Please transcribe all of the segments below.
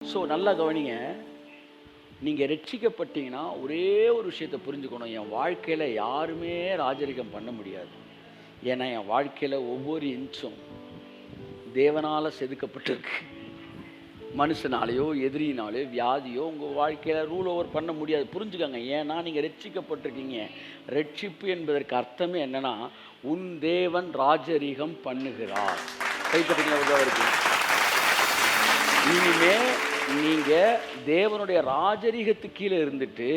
So நல்லா கவனிங்க. நீங்கள் ரட்சிக்கப்பட்டீங்கன்னா ஒரே ஒரு விஷயத்தை புரிஞ்சுக்கணும். என் வாழ்க்கையில் யாருமே ராஜரிகம் பண்ண முடியாது. ஏன்னா என் வாழ்க்கையில் ஒவ்வொரு இன்ச்சும் தேவனால் செதுக்கப்பட்டிருக்கு. மனுஷனாலேயோ எதிரினாலேயோ வியாதியோ உங்கள் வாழ்க்கையில் ரூல் ஓவர் பண்ண முடியாது. புரிஞ்சுக்கோங்க. ஏன்னா நீங்கள் ரட்சிக்கப்பட்டிருக்கீங்க. ரட்சிப்பு என்பதற்கு அர்த்தமே என்னன்னா, உன் தேவன் ராஜரிகம் பண்ணுகிறார். கைப்பற்றிங்களா? இருக்கு. இனிமே நீங்கள் தேவனுடைய ராஜரிகத்துக்கு கீழே இருந்துட்டு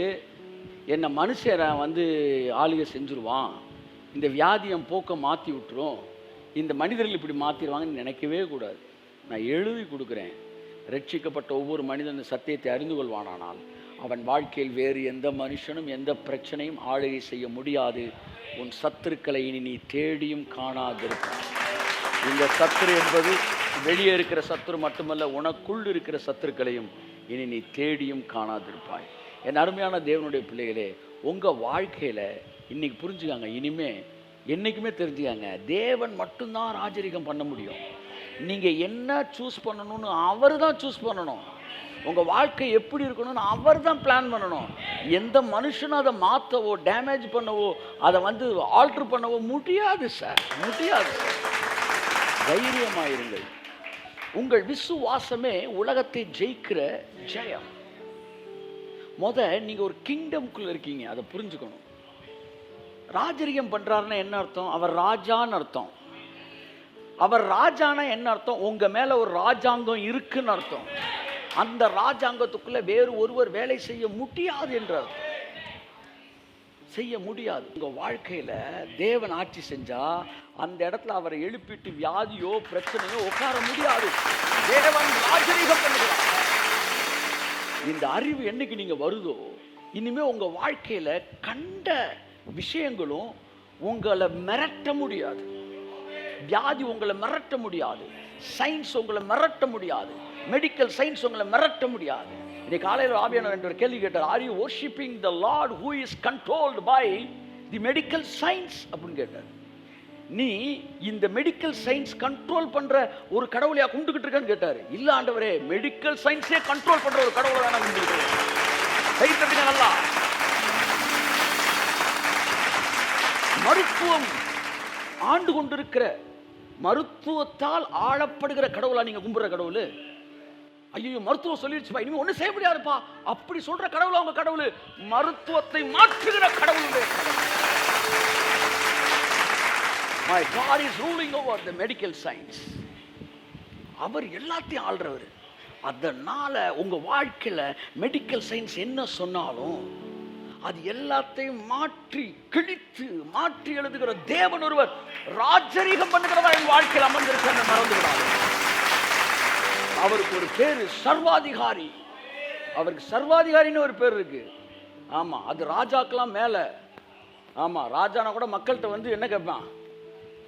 என்னை மனுஷரை ஆளுகை செஞ்சுருவான், இந்த வியாதியம் போக்க மாற்றி விட்டுரும், இந்த மனிதர்கள் இப்படி மாற்றிடுவாங்கன்னு நினைக்கவே கூடாது. நான் எழுதி கொடுக்குறேன். ரட்சிக்கப்பட்ட ஒவ்வொரு மனிதன் சத்தியத்தை அறிந்து கொள்வானானால் அவன் வாழ்க்கையில் வேறு எந்த மனுஷனும் எந்த பிரச்சனையும் ஆளுகை செய்ய முடியாது. உன் சத்துருக்களை இனி நீ தேடியும் காணாதிருப்பான். இந்த சத்துரு என்பது வெளியே இருக்கிற சத்துரு மட்டுமல்ல, உனக்குள் இருக்கிற சத்துருக்களையும் இனி நீ தேடியும் காணாதிருப்பாய். என் அருமையான தேவனுடைய பிள்ளைகளே, உங்கள் வாழ்க்கையில் இன்னைக்கு புரிஞ்சுக்காங்க. இனிமே என்றைக்குமே தெரிஞ்சுக்காங்க, தேவன் மட்டும்தான் ராஜரிகம் பண்ண முடியும். நீங்கள் என்ன சூஸ் பண்ணணும்னு அவர் தான் சூஸ் பண்ணணும். உங்கள் வாழ்க்கை எப்படி இருக்கணும்னு அவர் தான் பிளான் பண்ணணும். எந்த மனுஷனும் அதை மாற்றவோ டேமேஜ் பண்ணவோ அதை ஆல்ட்ரு பண்ணவோ முடியாது சார், முடியாது சார். தைரியமாயிருங்கள். உங்கள் விசுவாசமே உலகத்தை ஜெயிக்கிற ஜெயம். நீங்கள் ஒரு கிங்டம்குள்ள இருக்கீங்க, அதை புரிஞ்சுக்கணும். ராஜரிகம் பண்றாருன்னா என்ன அர்த்தம்? அவர் ராஜான்னு அர்த்தம். அவர் ராஜானா என்ன அர்த்தம்? உங்க மேல ஒரு ராஜாங்கம் இருக்குன்னு அர்த்தம். அந்த ராஜாங்கத்துக்குள்ள வேறு ஒருவர் வேலை செய்ய முடியாது என்ற அர்த்தம். செய்ய முடியாது. உங்க வாழ்க்கையில தேவன் ஆட்சி செஞ்சா அந்த இடத்துல அவரை எழுப்பிட்டு வியாதியோ பிரச்சனையோ உட்கார முடியாது. தேவன் ராஜரிகம் பண்ணுகிறார். இந்த அறிவு என்னைக்கு நீங்க வருதோ, இனிமே உங்க வாழ்க்கையில கண்ட விஷயங்களும் உங்களை மிரட்ட முடியாது. வியாதி உங்களை மிரட்ட முடியாது. சயின்ஸ் உங்களை மிரட்ட முடியாது. மெடிக்கல் சயின்ஸ் உங்களை மிரட்ட முடியாது. இன்னைக்கு காலையில் ஆவியானவர் என்ற கேள்வி கேட்டார், are you worshipping the Lord who is controlled by the medical science அப்படின்னு கேட்டார். நீ இந்த மெடிக்கல் சயின்ஸ் கண்ட்ரோல் பண்ற ஒரு கடவுளையா கும்பிட்டுக்கிட்டு இருக்கேன்னு கேட்டார். இல்ல ஆண்டவரே, மெடிக்கல் சயின்ஸே கண்ட்ரோல் பண்ற ஒரு கடவுளை தான் நான் கும்பிட்டுக்கிறேன். நல்லா மருத்துவம் ஆண்டு கொண்டிருக்கிற, மருத்துவத்தால் ஆளப்படுகிற கடவுளா நீங்க கும்பிடுற கடவுள்? ஐயோ, மருத்துவம் சொல்லிடுச்சுப்பா, இனிமே ஒன்றும் செய்ய முடியாதுப்பா அப்படி சொல்ற கடவுள் அவங்க கடவுள். மருத்துவத்தை மாற்றுகிற கடவுள். My God is ruling over the medical science. அவர் எல்லாத்தையும் ஆள்றவர். அதனால உங்க வாழ்க்கையில மெடிக்கல் சயின்ஸ் என்ன சொன்னாலும் அது எல்லாத்தையும் மாற்றி கிழித்து மாற்றி எழுதுகிற தேவன் ஒருவர் ராஜரிகம் பண்ணுகிறவர் என் வாழ்க்கையில் அமர்ந்திருக்க மறந்து விடாது. அவருக்கு ஒரு பேரு சர்வாதிகாரி. அவருக்கு சர்வாதிகாரின்னு ஒரு பேர் இருக்கு. ஆமா, அது ராஜாக்கெல்லாம் மேல. ஆமா, ராஜானா கூட மக்கள்கிட்ட என்ன கேட்பான்?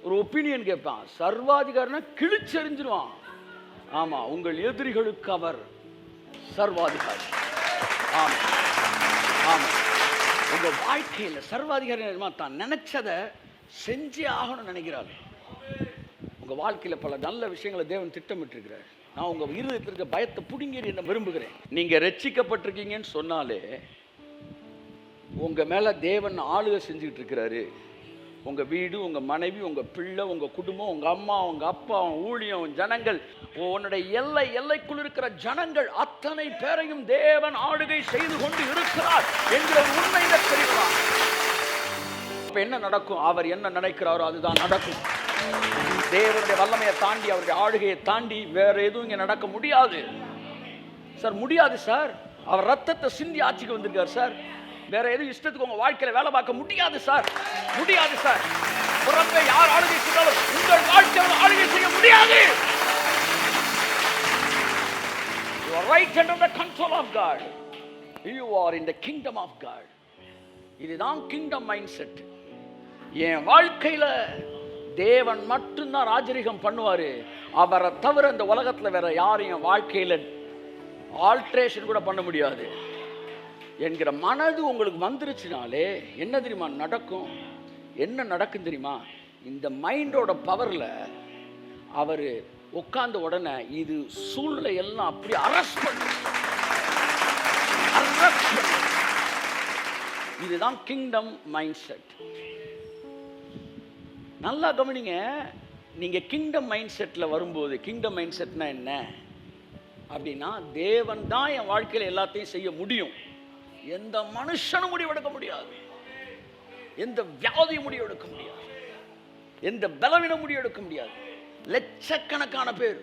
ஒரு ஒப்பீனியன் கேட்பான். சர்வாதிகாரினா கிழிச்செறிஞ்சிருவான். ஆமா, உங்கள் எதிரிகளுக்கு அவர் சர்வாதிகாரி. ஆமா ஆமா, உங்க வாழ்க்கையில சர்வாதிகாரி தான் நினைச்சதை செஞ்சே ஆகணும்னு நினைக்கிறார். உங்க வாழ்க்கையில பல நல்ல விஷயங்களை தேவன் திட்டமிட்டு இருக்கிறார். நான் உங்க இருதயத்தில் இருக்க பயத்தை புடுங்கி என்ன விரும்புகிறேன். நீங்க ரட்சிக்கப்பட்டிருக்கீங்கன்னு சொன்னாலே உங்க மேல தேவன் ஆளுகை செஞ்சுக்கிட்டு இருக்கிறாரு. உங்க வீடு, உங்க மனைவி, உங்க பிள்ளை, உங்க குடும்பம், உங்க அம்மா, உங்க அப்பா, ஊழியம், ஜனங்கள், உன்னுடைய எல்லைக்குள் இருக்கிற ஜனங்கள் அத்தனை பேரையும் தேவன் ஆளுகை செய்து கொண்டு இருக்கிறார் என்கிற உண்மையில தெரியுமா? இப்ப என்ன நடக்கும்? அவர் என்ன நினைக்கிறாரோ அதுதான் நடக்கும். தேவனுடைய வல்லமையை தாண்டி, அவருடைய ஆளுகையை தாண்டி வேற எதுவும் இங்க நடக்க முடியாது சார். முடியாது சார். அவர் ரத்தத்தை சிந்தி ஆட்சிக்கு வந்திருக்கார் சார். வேற எதுவும் இஷ்டத்துக்கு உங்க வாழ்க்கையில வேலை பார்க்க முடியாது சார். முடியாது சார். புறம்பே யார் ஆளுகை செய்தாலும் உங்கள் வாழ்க்கையில் ஆளுகை செய்ய முடியாது. You are right under the control of God. You are in the kingdom of God. இதுதான் கிங்டம் மைண்ட் செட். என் வாழ்க்கையில தேவன் மட்டும்தான் ராஜரிகம் பண்ணுவாரு. அவரை தவிர இந்த உலகத்துல வேற யாரையும் வாழ்க்கையில ஆல்ட்ரேஷன் கூட பண்ண முடியாது என்கிற மனது உங்களுக்கு வந்துருச்சுனாலே என்ன தெரியுமா நடக்கும்? என்ன நடக்கும் தெரியுமா? இந்த மைண்டோட பவர்ல அவர் உட்கார்ந்த உடனே இது சூழ்நிலை எல்லாம் அப்படி அரஸ்ட் பண்ணு. இதுதான் கிங்டம் மைண்ட் செட். நல்லா கவனிங்க. நீங்க கிங்டம் மைண்ட் செட்ல வரும்போது, கிங்டம் மைண்ட் செட்னா என்ன அப்படின்னா, தேவன் தான் என் வாழ்க்கையில் எல்லாத்தையும் செய்ய முடியும். எந்த மனுஷனும் முடிவெடுக்க முடியாது, எந்த வியாதியும் முடிவெடுக்க முடியாது, எந்த பலவீனம் முடிவெடுக்க முடியாது. லட்சக்கணக்கான பேர்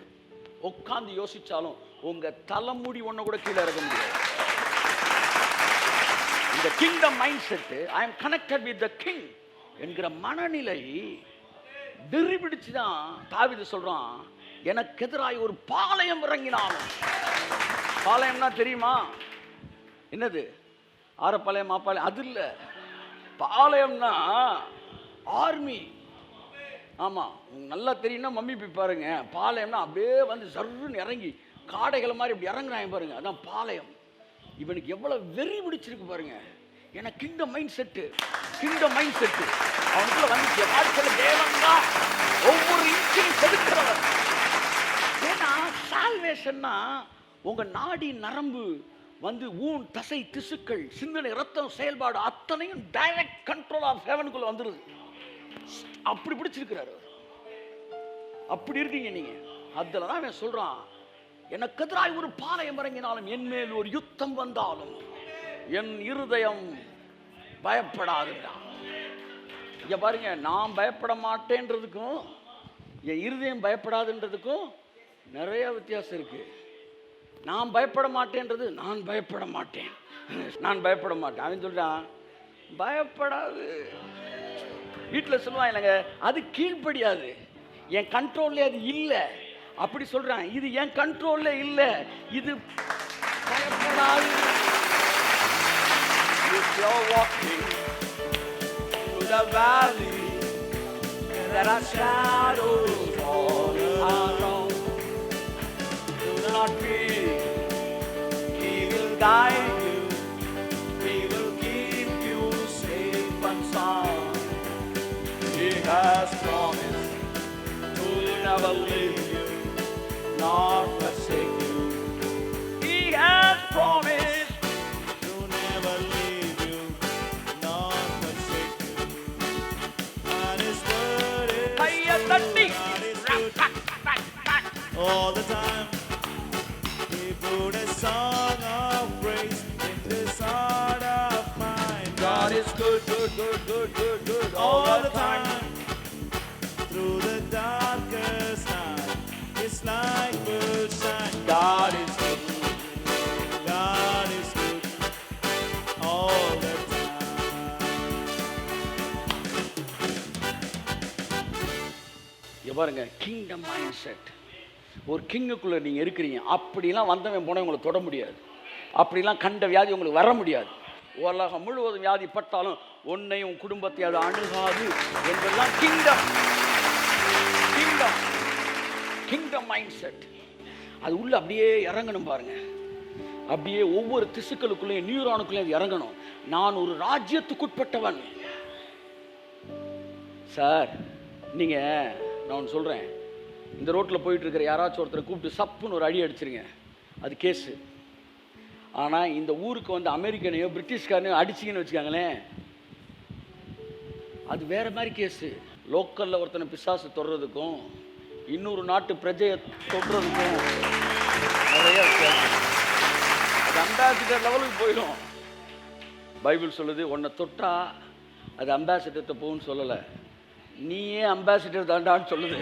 உட்கார்ந்து யோசிச்சாலும் உங்க தலைமுடி ஒண்ணு கூட கீழே இறக்க முடியாது. இந்த kingdom mindset, I am connected with the king என்கிற மனநிலை வெறி பிடிச்சுதான் தாவீது சொல்றான், எனக்கு எதிராக ஒரு பாளையம் இறங்கினாலும். பாளையம்னா தெரியுமா என்னது? ஆரப்பாளையம் மாப்பாளையம் அது இல்ல. பாளையம்னா ஆர்மி. ஆமா, நல்லா தெரியும்னா மம்மி போய் பாருங்க. பாளையம்னா அப்படியே வந்து சர்ன்னு இறங்கி காடைகளை மாதிரி இப்படி இறங்குறாங்க பாருங்க, அதான் பாளையம். இவனுக்கு எவ்வளவு வெறி பிடிச்சிருக்கு பாருங்க. ஏன்னா kingdom mind set, kingdom mind set அவனுக்குள்ள வந்து வாழ்க்கையில் தேவன் தான் ஒவ்வொரு இன்ச்சையும் செதுக்கிறவர். ஏன்னா சால்வேஷன்னா உங்க நாடி நரம்பு வந்து ஊன் தசை திசுக்கள் சிந்தனை ரத்தம் செயல்பாடு அத்தனையும் டைரக்ட் கண்ட்ரோல் ஆஃப் ஹெவனுக்குள்ள வந்துருது. அப்படி பிடிச்சிருக்கிறாரு. அப்படி இருக்கீங்க நீங்க. அதுலதான் அவன் சொல்றான், எனக்கு எதிராக ஒரு பாளையம் இறங்கினாலும் என் மேல் ஒரு யுத்தம் வந்தாலும் என் இருதயம் பயப்படாதுடா. இங்க பாருங்க, நான் பயப்பட மாட்டேன்றதுக்கும் என் இருதயம் பயப்படாதுன்றதுக்கும் நிறைய வித்தியாசம் இருக்கு. நான் பயப்பட மாட்டேன்றது நான் பயப்பட மாட்டேன், நான் பயப்பட மாட்டேன். அவன் சொல்றான் பயப்படாது. வீட்டில் சொல்லுவான் இல்லைங்க, அது கீழ்ப்படியாது, என் கண்ட்ரோல்ல அது இல்லை அப்படி சொல்றான். இது என் கண்ட்ரோல்ல இல்லை, இது பயப்படாது. If you're walking through the valley, there are shadows all around. Do not fear, He will guide you, He will keep you safe and sound. He has promised to never leave you, nor forsake you. He has promised to never leave you, nor forsake you. And His word is all the time. He put a song of praise in this heart of mine. God is good, good, good, good, good, good all the time. Through the darkest night, His light will shine. God is good, God is good all the time. இங்க பாருங்க, kingdom mind set. ஒரு கிங்குக்குள்ள நீங்க இருக்கிறீங்க. அப்படிலாம் வந்தவன் போன உங்களை தொட முடியாது, அப்படிலாம் கண்ட வியாதி உங்களுக்கு வர முடியாது. உலகம் முழுவதும் வியாதி பட்டாலும் உன்னையும் குடும்பத்தை அது அணுகாது என்பதெல்லாம் kingdom. Kingdom kingdom mind set. அது உள்ள அப்படியே இறங்கணும் பாருங்க. அப்படியே ஒவ்வொரு திசுக்களுக்குள்ளேயும் நியூரானுக்குள்ளேயும் அது இறங்கணும். நான் ஒரு ராஜ்யத்துக்குட்பட்டவன் சார். நீங்க நான் ஒன்று சொல்றேன், இந்த ரோட்டில் போயிட்டு இருக்கிற யாராச்சும் ஒருத்தரை கூப்பிட்டு சப்புன்னு ஒரு அடி அடிச்சிருங்க, அது கேஸு. ஆனால் இந்த ஊருக்கு வந்து அமெரிக்கனையோ பிரிட்டிஷ்காரனையோ அடிச்சிங்கன்னு வச்சுக்காங்களேன், அது வேற மாதிரி கேஸு. லோக்கலில் ஒருத்தனை பிசாசு தொடுறதுக்கும் இன்னொரு நாட்டு பிரஜையை தொடுறதுக்கும் நிறைய வித்தியாசம். அது அம்பாசிடர் லெவலுக்கு போயிடும். பைபிள் சொல்லுது, உன்னை தொட்டா அது அம்பாசிடர்கிட்ட போகும்னு சொல்லலை, நீயே அம்பாசிடர் தாண்டான்னு சொல்லுது.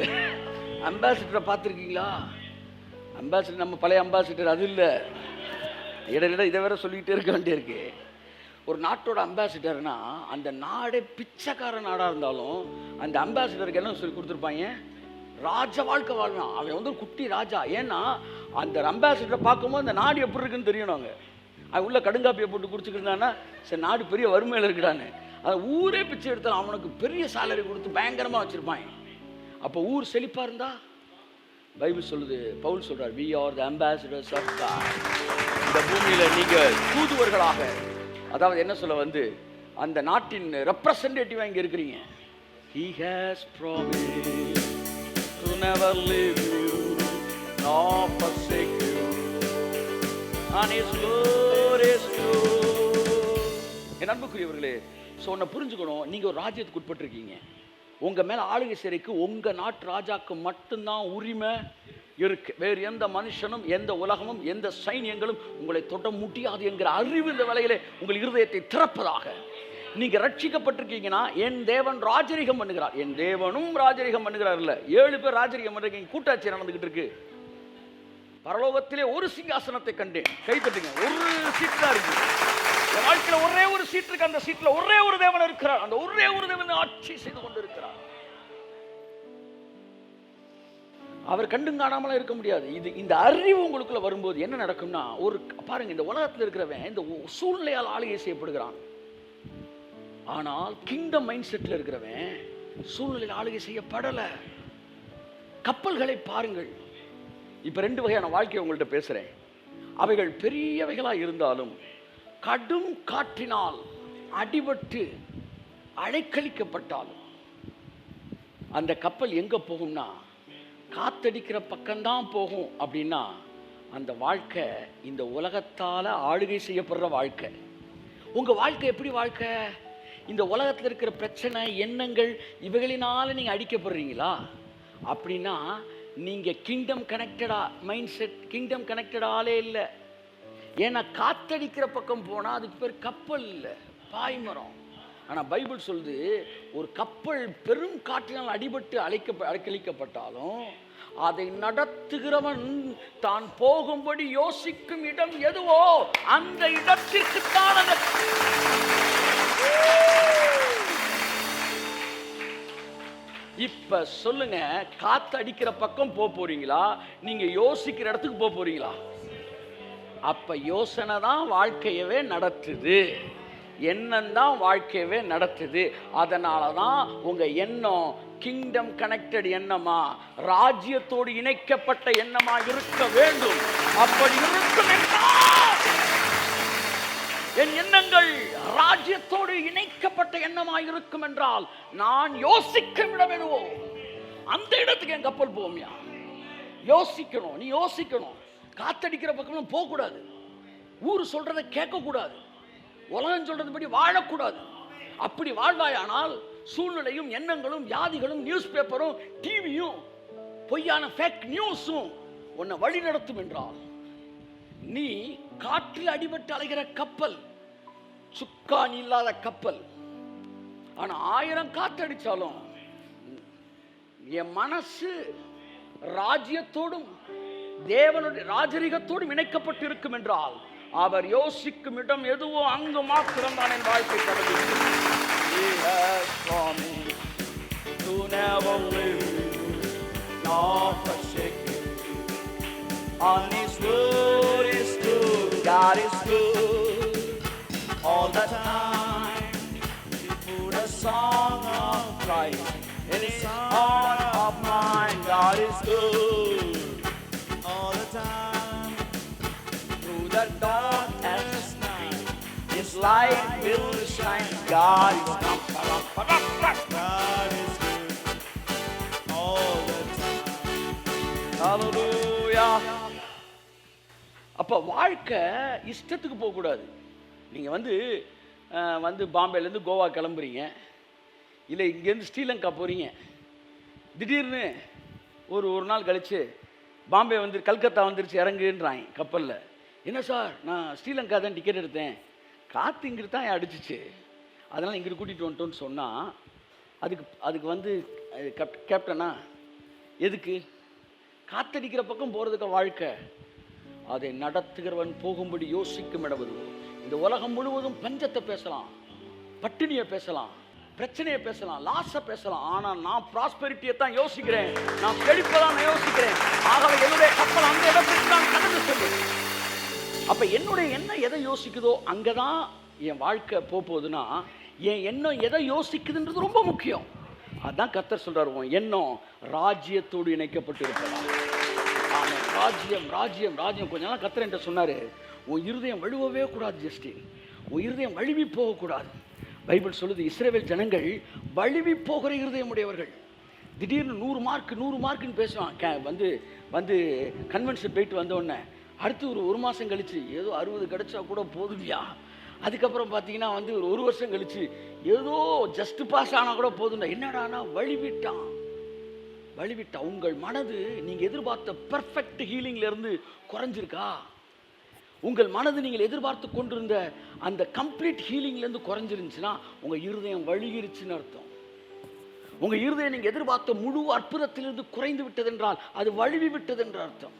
அம்பாசிடரை பார்த்துருக்கீங்களா? அம்பாசிடர் நம்ம பழைய அம்பாசிடர் அது இல்லை. இடையில இதை வேற சொல்லிக்கிட்டே இருக்க வேண்டியிருக்கு. ஒரு நாட்டோட அம்பாசிடர்னா அந்த நாடே பிச்சைக்கார நாடாக இருந்தாலும் அந்த அம்பாசிடருக்கு என்ன சொல்லி கொடுத்துருப்பாங்க, ராஜ வாழ்க்கை வாழ்வான். அவன் வந்து குட்டி ராஜா. ஏன்னா அந்த அம்பாசிடரை பார்க்கும்போது அந்த நாடு எப்படி இருக்குன்னு தெரியணும். அவன் உள்ள கடுங்காப்பியை போட்டு குடிச்சுக்கிட்டான்னா சரி நாடு பெரிய வறுமையில் இருக்குடான்னு அது ஊரே பிச்சை எடுத்தாலும் அவனுக்கு பெரிய சேலரி கொடுத்து பயங்கரமாக வச்சுருப்பாங்க. அப்போ ஊர் செழிப்பாக இருந்தா பைபிள் சொல்லுது, பவுல் சொல்றார், we are the ambassadors of God. இந்த பூமியில நீங்க தூதுவர்களாக, அதாவது என்ன சொல்ல வந்து அந்த நாட்டின் ரெப்ரசன்டேட்டிவா இங்க இருக்கிறீங்க. He has promised to never leave you nor forsake you. And His word is true. என் அன்புக்குரியவர்களே, சொன்ன புரிஞ்சுக்கணும். நீங்க ஒரு ராஜ்யத்துக்கு உட்பட்டிருக்கீங்க. உங்க மேல ஆளுகை செய்யறதுக்கு உங்க நாட்டு ராஜாக்கு மட்டும்தான் உரிமை இருக்கு. வேறு எந்த மனுஷனும், எந்த உலகமும், எந்த சைன்யங்களும் உங்களை தொட முடியாது என்கிற அறிவு இந்த வேளையிலே உங்கள் இருதயத்தை திறப்பதாக. நீங்க ரட்சிக்கப்பட்டிருக்கீங்கன்னா, என் தேவன் ராஜரிகம் பண்ணுகிறார். என் தேவனும் ராஜரிகம் பண்ணுகிறார். இல்ல 7 பேர் ராஜரிகம் பண்றீங்க. கூட்டாட்சி நடந்துகிட்டு இருக்கு. பரலோகத்திலே ஒரு சிங்காசனத்தை கண்டேன். கைப்பற்றுங்க. ஒரு சீட் தான் இருக்கு. என் வாழ்க்கையில ஒரே ஒரு சீட் இருக்கு. அந்த சீட்ல ஒரே ஒரு தேவன் இருக்கிறார். அந்த ஒரே ஒரு தேவன் ஆட்சி செய்து கொண்டு இருக்கிறார். அவர் கண்டும் காணாமலாம் இருக்க முடியாது. இந்த அறிவு உங்களுக்குள்ள வரும்போது என்ன நடக்கும்னா, ஒரு பாருங்க, இந்த உலகத்தில் இருக்கிறவன் இந்த சூழ்நிலையால் ஆளுகை செய்யப்படுகிறான். ஆனால் கிங்டம் மைண்ட் செட்ல இருக்கிறவன் சூழ்நிலையில் ஆளுகை செய்யப்படல. கப்பல்களை பாருங்கள். இப்ப 2 வகையான வாழ்க்கையை உங்கள்கிட்ட பேசுறேன். அவைகள் பெரியவைகளா இருந்தாலும் கடும் காற்றினால் அடிபட்டு அலைக்கழிக்கப்பட்டாலும் அந்த கப்பல் எங்க போகும்னா, காத்தடிக்கிற பக்கம்தான் போகும். அப்படின்னா அந்த வாழ்க்கை இந்த உலகத்தால ஆளுகை செய்யப்படுற வாழ்க்கை. உங்க வாழ்க்கை எப்படி வாழ்க்கை? இந்த உலகத்தில் இருக்கிற பிரச்சனை, எண்ணங்கள், இவைகளினால நீங்க அடிக்கப்படுறீங்களா? அப்படின்னா நீங்க கிங்டம் கனெக்டடா மைண்ட் செட், கிங்டம் கனெக்டடாலே இல்லை. ஏன்னா காத்தடிக்கிற பக்கம் போனா அதுக்கு பேர் கப்பல் இல்லை, பாய்மரம். ஆனா பைபிள் சொல்லுது, ஒரு கப்பல் பெரும் காற்றினால் அடிபட்டு அலைக்கழிக்கப்பட்டாலும் அதை நடத்துகிறவன் தான் போகும்படி யோசிக்கும் இடம் எதுவோ அந்த இடத்திற்குத்தான் அந்த இப்ப சொல்லுங்க, காத்து அடிக்கிற பக்கம் போறீங்களா, நீங்க யோசிக்கிற இடத்துக்கு போறீங்களா? அப்ப யோசனை தான் வாழ்க்கையவே நடத்துது, எண்ணம் தான் வாழ்க்கையவே நடத்துது. அதனால தான் உங்க எண்ணம் கிங்டம் கனெக்டட் எண்ணமா, ராஜ்யத்தோடு இணைக்கப்பட்ட எண்ணமா இருக்க வேண்டும். அப்படி இருக்கும் என்றால் என் எண்ணங்கள் ராஜ்யத்தோடு இணைக்கப்பட்ட எண்ணமா இருக்கும் என்றால் நான் யோசிக்கும் இடம் எதுவோ அந்த இடத்துக்கு என் கப்பல் போமியா. யோசிக்கணும், நீ யோசிக்கணும். காத்தடிக்கிற பக்கம் போக கூடாது, ஊர் சொல்றதை கேட்க கூடாது, உலகம் சொல்றது படி வாழக்கூடாது. அப்படி வாழ்வாயானால் சூழ்நிலையும் எண்ணங்களும் வியாதிகளும் நியூஸ் பேப்பரும் டிவியும் பொய்யான ஃபேக் நியூஸும் உன்னை வழி நடத்தும் என்றால் நீ காற்றில் அடிபட்டு அலைகிற கப்பல், சுக்கான் இல்லாத கப்பல். ஆனா 1000 காத்தடிச்சாலும் என் மனசு ராஜ்யத்தோடும் தேவனுடைய ராஜரிகத்தோடும் இணைக்கப்பட்டு இருக்கும் என்றால் அவர் யோசிக்கும் இடம் எதுவோ அங்கு மாத்திரம் தான் என் வாழ்க்கை கடந்து. On His word is good, God is good all the time. He put a song of Christ in His heart of mine. God is good all the time. Through the darkness night, His light will shine. God is good. God is good all the time. Hallelujah. அப்போ வாழ்க்கை இஷ்டத்துக்கு போகக்கூடாது. நீங்கள் வந்து பாம்பேலேருந்து கோவா கிளம்புறீங்க, இல்லை இங்கேருந்து ஸ்ரீலங்கா போகிறீங்க. திடீர்னு ஒரு நாள் கழித்து பாம்பே கல்கத்தா வந்துருச்சு, இறங்குன்றாங்க கப்பலில். என்ன சார், நான் ஸ்ரீலங்கா தான் டிக்கெட் எடுத்தேன், காற்று இங்கிட்டு தான் அடிச்சிச்சு, அதனால் இங்கிட்டு கூட்டிகிட்டு வந்துட்டோன்னு சொன்னால் அதுக்கு கேப்டனா எதுக்கு? காற்றடிக்கிற பக்கம் போகிறதுக்கு வாழ்க்கை. அதை நடத்துகிறவன் போகும்படி யோசிக்கும் இடம். இந்த உலகம் முழுவதும் பஞ்சத்தை பேசலாம், பட்டினியை பேசலாம், பிரச்சனையை பேசலாம், லாஸை பேசலாம். ஆனால் நான் ப்ராஸ்பெரிட்டியை தான் யோசிக்கிறேன், நான் செழிப்பதான் நான் யோசிக்கிறேன். ஆகவே என்னுடைய கப்பல் அந்த இடத்துக்கு தான் கடந்து செல்லும். அப்ப என்னுடைய எண்ணம் எதை யோசிக்குதோ அங்கதான் என் வாழ்க்கை போகுதுன்னா, என் எண்ணம் எதை யோசிக்குதுன்றது ரொம்ப முக்கியம். அதான் கர்த்தர் சொல்றாரு, உன் எண்ணம் ராஜ்யத்தோடு இணைக்கப்பட்டு இருப்பதா. ராஜ்யம் ராஜ்யம் ராஜ்யம். கொஞ்ச நாள் கர்த்தர் என்கிட்ட சொன்னாரு, உன் இருதயம் வழுவவே கூடாது ஜஸ்டின், உன் இருதயம் வழுவி போகக்கூடாது. பைபிள் சொல்லுது, இஸ்ரவேல் ஜனங்கள் வழுவி போகிற இருதயம் உடையவர்கள். திடீர்னு 100 மார்க்குன்னு பேசுவான். வந்து வந்து கன்வென்ஷன் போயிட்டு வந்தோடனே அடுத்து ஒரு மாதம் கழிச்சு ஏதோ 60 கிடைச்சா கூட போதும்யா. அதுக்கப்புறம் பார்த்தீங்கன்னா வந்து ஒரு வருஷம் கழிச்சு ஏதோ ஜஸ்ட் பாஸ் ஆனால் கூட போதும்டா. என்னடானா வழிவிட்டான். உங்கள் மனது நீங்கள் எதிர்பார்த்த பெர்ஃபெக்ட் ஹீலிங்லேருந்து குறைஞ்சிருக்கா? உங்கள் மனது நீங்கள் எதிர்பார்த்து கொண்டிருந்த அந்த கம்ப்ளீட் ஹீலிங்லேருந்து குறைஞ்சிருந்துச்சுன்னா உங்கள் இருதயம் வழுகிருச்சுன்னு அர்த்தம். உங்கள் இருதயம் நீங்கள் எதிர்பார்த்த முழு அற்புதத்திலிருந்து குறைந்து விட்டது என்றால் அது வழுவி விட்டது என்ற அர்த்தம்.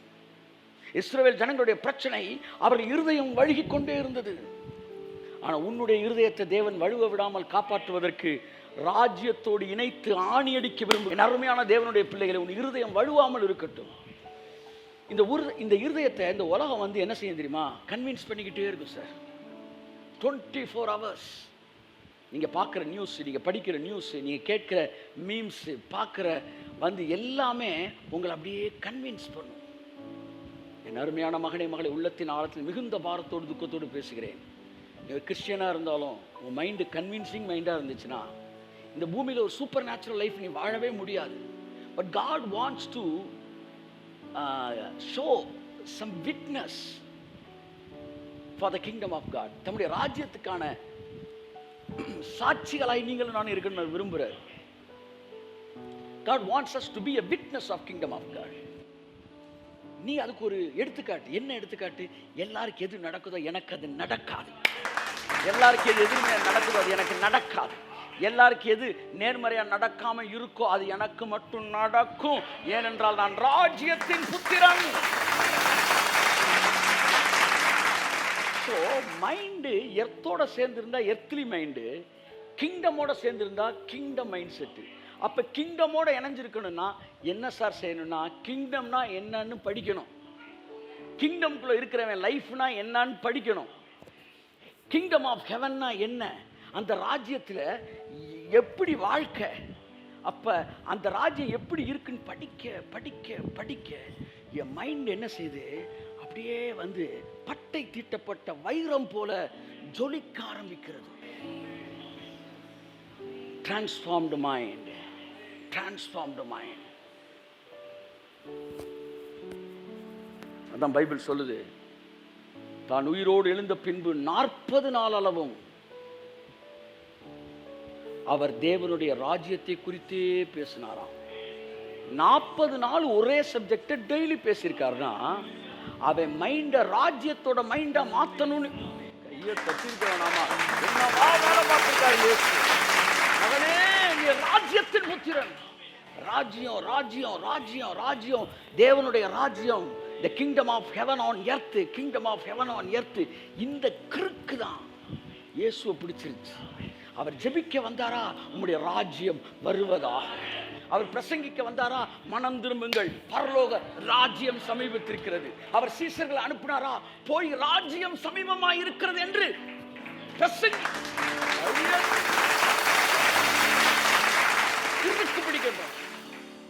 இஸ்ரவேல் ஜனங்களுடைய பிரச்சனை அவர்கள் இருதயம் வழுகி கொண்டே இருந்தது. ஆனால் உன்னுடைய இருதயத்தை தேவன் வழுவ விடாமல் காப்பாற்றுவதற்கு ராஜ்யத்தோடு இணைத்து ஆணி அடிக்க விரும்பும் அருமையான தேவனுடைய பிள்ளைகளை, உன் இருதயம் வழுவாமல் இருக்கட்டும். இந்த இருதயத்தை இந்த உலகம் வந்து என்ன செய்ய தெரியுமா? கன்வின்ஸ் பண்ணிக்கிட்டே இருக்கும் சார். 24 hours நீங்கள் பார்க்குற நியூஸ், நீங்கள் படிக்கிற நியூஸ், நீங்கள் கேட்குற மீம்ஸ், பார்க்குற வந்து எல்லாமே உங்களை அப்படியே கன்வின்ஸ் பண்ணும். என் அருமையான மகனே மகளை, உள்ளத்தின் ஆழத்தில் மிகுந்த பாரத்தோடு துக்கத்தோடு பேசுகிறேன். நீங்கள் கிறிஸ்டியனாக இருந்தாலும் உன் மைண்டு கன்வின்சிங் மைண்டாக இருந்துச்சுன்னா இந்த பூமியில் ஒரு சூப்பர் நேச்சுரல் லைஃப் நீ வாழவே முடியாது. But God wants to show some witness for the kingdom of God. தம்முடைய ராஜ்யத்துக்கான சாட்சிகளாய் நீங்களும் நான் இருக்கணும்னு விரும்புகிறேன். God wants us to be a witness of kingdom of God. நீ அதுக்கு ஒரு எடுத்துக்காட்டு. என்ன எடுத்துக்காட்டு? எல்லாருக்கும் எது நடக்குதோ எனக்கு அது நடக்காது. எல்லாருக்கும் எது எதுவுமே நடக்குதோ அது எனக்கு நடக்காது. எல்லாருக்கும் எது நேர்மறையா நடக்காம இருக்கோ அது எனக்கு மட்டும் நடக்கும். ஏனென்றால் நான் ராஜ்யத்தின் புத்திரன். ஸோ மைண்டு எர்த்தோட சேர்ந்திருந்தா எர்த்லி மைண்டு, கிங்டமோட சேர்ந்திருந்தா கிங்டம் மைண்ட் செட்டு. அப்போ கிங்டமோட இணைஞ்சிருக்கணும்னா என்ன சார் செய்யணும்னா, கிங்டம்னா என்னன்னு படிக்கணும். கிங்டம்குள்ளே இருக்கிறவன் லைஃப்னா என்னன்னு படிக்கணும். கிங்டம் ஆஃப் ஹெவன்னா என்ன, அந்த ராஜ்யத்தில் எப்படி வாழ்க்கை, அப்போ அந்த ராஜ்யம் எப்படி இருக்குன்னு படிக்க படிக்க படிக்க என் மைண்ட் என்ன செய்யுது, அப்படியே வந்து பட்டை தீட்டப்பட்ட வைரம் போல ஜொலிக்க ஆரம்பிக்கிறது. Transformed mind, transformed mind. அதான் பைபிள் சொல்லுது, தான் உயிரோடு எழுந்த பின்பு 40 நாள் அளவும் அவர் தேவனுடைய ராஜ்யத்தை குறித்தே பேசினாராம். 40 நாள் ஒரே சப்ஜெக்ட் டெய்லி பேசியிருக்காருன்னா அவன் மைண்ட ராஜ்யத்தோட மைண்ட மாத்தணும்னு கையை தட்டிருக்கானாமா. என்னவா வேலை பார்த்திருக்காரு மகனே, நீ ராஜ்யத்தின் முத்திரன். ராஜ்யம் ராஜ்யம் ராஜ்யம் ராஜ்யம், தேவனுடைய ராஜ்யம். the kingdom of heaven on earth, kingdom of heaven on earth. இந்த கிறுக்கு தான் இயேசுவை பிடிச்சிருச்சு. அவர் ஜெபிக்க வந்தாரா, உம்முடைய ராஜ்யம் வருவதா. அவர் பிரசங்கிக்க வந்தாரா, மனம் திரும்புங்கள், பரலோக ராஜ்யம் சமீபத்திருக்கிறது. அவர் சீசர்களை அனுப்பினாரா, போய் ராஜ்யம் சமீபமாய் இருக்கிறது என்று பிரசங்கி. கிறுக்கு பிடிக்கட்டும்,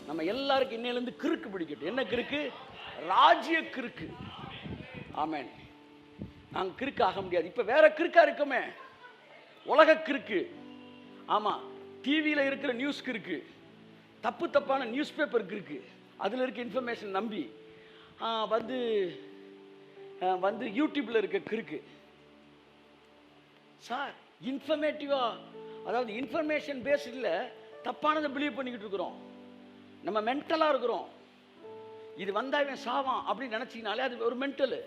நம்ம எல்லாருக்கும் இன்னையிலிருந்து கிறுக்கு பிடிக்கட்டும். என்ன கிறுக்கு? ராஜ்ய கிறுக்கு. ஆமென். நாங்கள் கிறுக்கு ஆக முடியாது. இப்ப வேற கிறுக்கா இருக்குமே, உலக கிறுக்கு. ஆமா, டிவியில் இருக்கிற நியூஸ் கிறுக்கு, தப்பான நியூஸ் பேப்பருக்கு இருக்கு, அதில் இருக்க இன்ஃபர்மேஷன் நம்பி வந்து யூடியூப்ல இருக்க கிறுக்கு. சார் இன்ஃபர்மேட்டிவா, அதாவது இன்ஃபர்மேஷன் பேஸ்டில் தப்பானதை பிலீவ் பண்ணிக்கிட்டு இருக்கிறோம். நம்ம மென்டலாக இருக்கிறோம். இது வந்தால் இவன் சாவான் அப்படின்னு நினச்சிங்கனாலே அது ஒரு மென்டலு.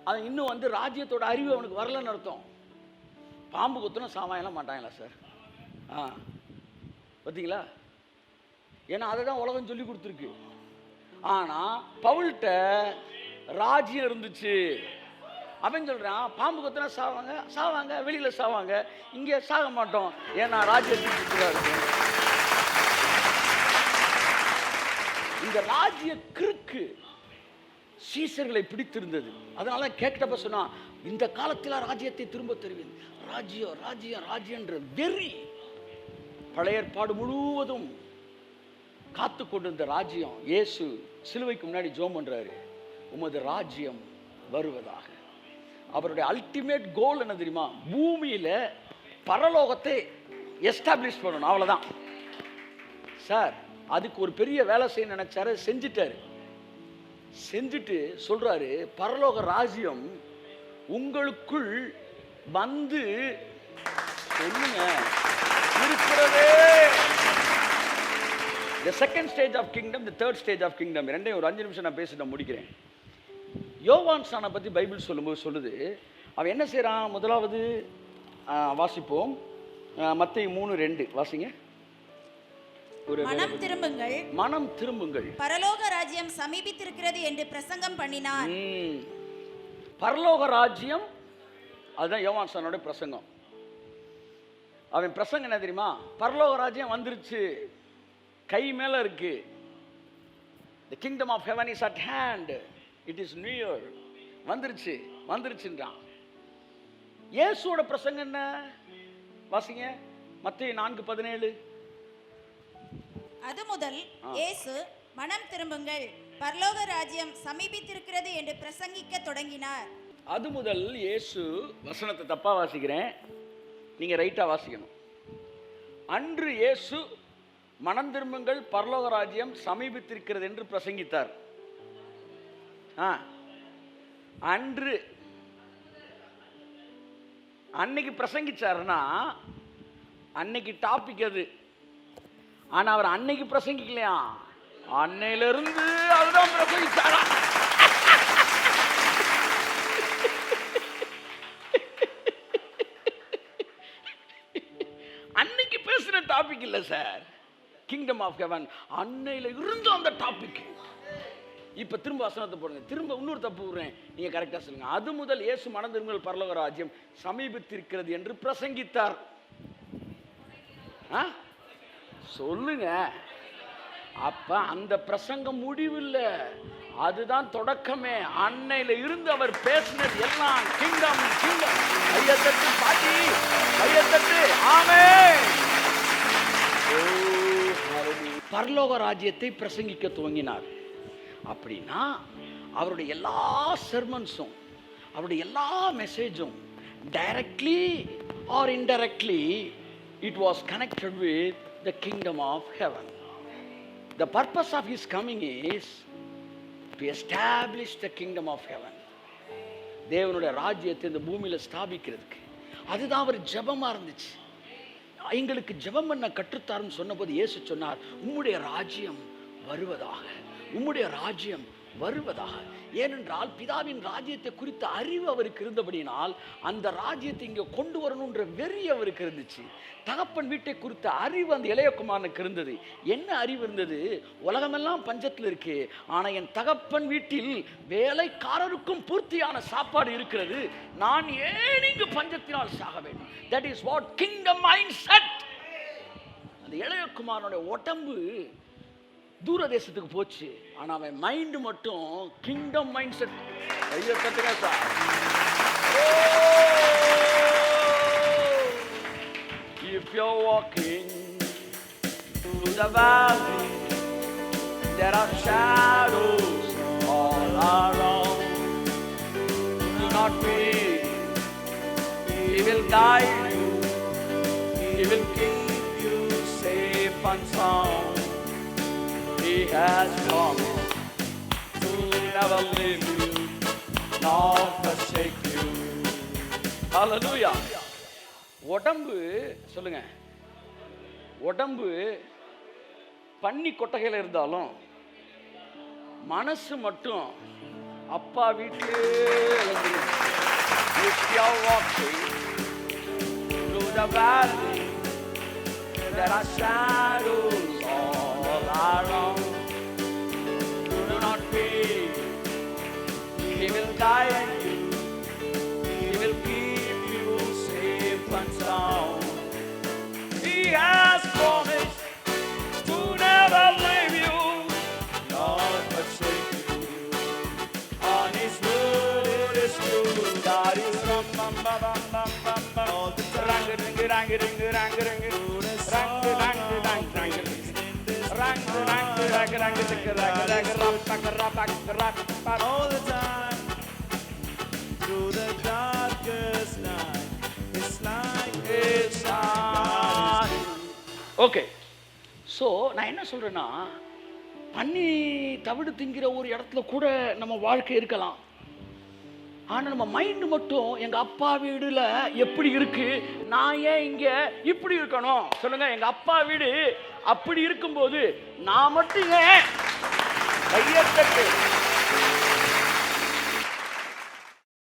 அது இன்னும் வந்து ராஜ்யத்தோட அறிவு அவனுக்கு வரலன்னு அர்த்தம். பாம்பு கொத்தணும் சாவாயெல்லாம் மாட்டாங்களா சார்? பார்த்தீங்களா? ஏன்னா அதை தான் உலகம் சொல்லி கொடுத்துருக்கு. ஆனால் பவுல்கிட்ட ராஜ்யம் இருந்துச்சு. அவன் சொல்கிறான், பாம்பு கொத்தினா சாவாங்க, வெளியில் சாவாங்க, இங்கே சாக மாட்டோம், ஏன்னா ராஜ்யத்துக்கு இருக்கு. இந்த ராஜ்ய கிறுக்கு சீசர்களை பிடித்திருந்தது. அதனால கேட்டப்ப சொன்னா, இந்த காலத்தில் ராஜ்யத்தை திரும்ப தருவேன். ராஜ்யம் ராஜ்யம் ராஜ்யன்ற வெறி பழைய ஏற்பாடு முழுவதும் காத்து கொண்டிருந்த ராஜ்யம். இயேசு சிலுவைக்கு முன்னாடி ஜெபம் பண்றாரு, உமது ராஜ்யம் வருவதாக. அவருடைய அல்டிமேட் கோல் என்ன தெரியுமா? பூமியில பரலோகத்தை எஸ்டாப்ளிஷ் பண்ணணும். அவ்வளவுதான் சார். அதுக்கு ஒரு பெரிய வேலை செய்ய நினைச்சாரு, செஞ்சிட்டாரு. செஞ்சுட்டு சொல்றாரு, பரலோக ராஜ்யம் உங்களுக்குள் வந்து சொல்லுங்க இருக்கிறதே. The second stage of kingdom, the third stage of kingdom. ரெண்டையும் ஒரு 5 நிமிஷம் நான் பேசிட்டு முடிக்கிறேன். யோவான் ஸ்நானம் பற்றி பைபிள் சொல்லும்போது சொல்லுது, அவன் என்ன செய்கிறான்? முதலாவது வாசிப்போம், மத்தேயு 3:2 வாசிங்க. மனம் திரும்புங்கள், மனம் திரும்புங்கள், பரலோக ராஜ்யம் சமீபித்திருக்கிறது என்று பிரசங்கம் பண்ணினார். பரலோக ராஜ்யம், அதுதான் யோவான் ஸ்நானனோட பிரசங்கம். அவன் பிரசங்கம் என்ன தெரியுமா? பரலோக ராஜ்யம் வந்துருச்சு, கை மேல இருக்கு. The kingdom of heaven is at hand, it is near. வந்துருச்சு வந்துருச்சுன்றான். இயேசுவோட பிரசங்கம் என்ன? வாசிங்க மத்தேயு 4:17. அது முதல் இயேசு மனம் திரும்புங்கள், பரலோக ராஜ்யம் சமீபித்திருக்கிறது என்று பிரசங்கிக்க தொடங்கினார். அது முதல் இயேசு, வசனத்தை தப்பா வாசிக்கிறேன், நீங்க ரைட்டா வாசிக்கணும். அன்று இயேசு மனம் திரும்புங்கள், பரலோக ராஜ்யம் சமீபித்திருக்கிறது என்று பிரசங்கித்தார். அன்று, அன்னைக்கு பிரசங்கிச்சாருன்னா அன்னைக்கு டாபிக் அது. ஆனா அவர் அன்னைக்கு பிரசங்கிக்கலையா, அன்னையிலிருந்து அதுதான் பிரசங்கிச்சாரா. அன்னைக்கு பேசுற டாபிக் இல்ல சார், கிங்டம் ஆஃப் ஹெவன். அன்னையில இருந்து அந்த டாபிக். இப்ப திரும்ப வசனத்தை போடுங்க, திரும்ப இன்னொரு தப்பு விடுறேன், நீங்க கரெக்டா சொல்லுங்க. அது முதல் இயேசு மனம் திரும்புங்கள், பரலோக ராஜ்யம் சமீபித்திருக்கிறது என்று பிரசங்கித்தார். சொல்லுங்க. அப்ப அந்த பிரசங்கம் முடிவில்லை, அதுதான் தொடக்கமே. அன்னையில இருந்து அவர் பேசினது எல்லாம் கிங்டம் கிங்டம். ஐயத்தட்டு பாட்டி, ஐயத்தட்டு. ஆமென். பரலோக ராஜ்யத்தை பிரசங்கிக்க துவங்கினார். அப்படின்னா அவருடைய எல்லா செர்மன்ஸும், அவருடைய எல்லா மெசேஜும் directly or indirectly it was connected with the kingdom of heaven. The purpose of his coming is to establish the kingdom of heaven. தேவனுடைய ராஜ்யத்தை இந்த பூமியில ஸ்தாபிக்கிறதுக்கு. அதுதான் அவர் ஜெபமா இருந்துச்சு. எங்களுக்கு ஜெபம் பண்ண கற்றுத்தாருன்னு சொன்னபோது இயேசு சொன்னார், உம்முடைய ராஜ்யம் வருவதாக, உம்முடைய ராஜ்யம் வருவதாக. ஏனென்றால் பிதாவின் ராஜ்யத்தை குறித்த அறிவு அவருக்கு இருந்தபடினால் அந்த ராஜ்யத்தை இங்கே கொண்டு வரணுன்ற வெறி அவருக்கு இருந்துச்சு. தகப்பன் வீட்டை குறித்த அறிவு அந்த இளையகுமாரனுக்கு இருந்தது. என்ன அறிவு இருந்தது? உலகமெல்லாம் பஞ்சத்தில் இருக்கு, ஆனா என் தகப்பன் வீட்டில் வேலைக்காரருக்கும் பூர்த்தியான சாப்பாடு இருக்கிறது, நான் ஏன் இங்கு பஞ்சத்தினால் சாக வேண்டும்? That is what kingdom mind set. அந்த இளையகுமாரனுடைய உடம்பு தூர தேசத்துக்கு போச்சு, ஆனா அவன் மைண்ட் மட்டும் கிங்டம் மைண்ட் செட். ஐயோ கத்துங்க sir. If you're walking through the valley, there are shadows all around. Do not fear, He will guide you, He will keep you safe and sound. He has promised to never leave you nor forsake you. Hallelujah. உடம்பு சொல்லுங்க, உடம்பு பன்னி கொட்டகையில் இருந்தாலும் மனசு மட்டும் அப்பா வீட்டிலே. If you're walking through the valley, there are shadows all around. Do not fear, He will guide you, He will keep you safe and sound. He has promised to never leave you nor forsake you. On His word is true. That is ram bam bam bam bam bam bam. All the rang ring rang ring rang ring rang rang rang rang rang rang rang rang rang rang. All the time through the darkest night, His light is shine. Okay. So நான் என்ன சொல்கிறேன்னா, பன்னி தவிடு திங்கிற ஒரு இடத்துல கூட நம்ம வாழ்க்கை இருக்கலாம். ஆனால் நம்ம மைண்டு மட்டும் எங்கள் அப்பா வீடுல எப்படி இருக்கு, நான் ஏன் இங்கே இப்படி இருக்கணும் சொல்லுங்க. எங்கள் அப்பா வீடு அப்படி இருக்கும்போது நான் மட்டும் ஏன் கையத்தட்டு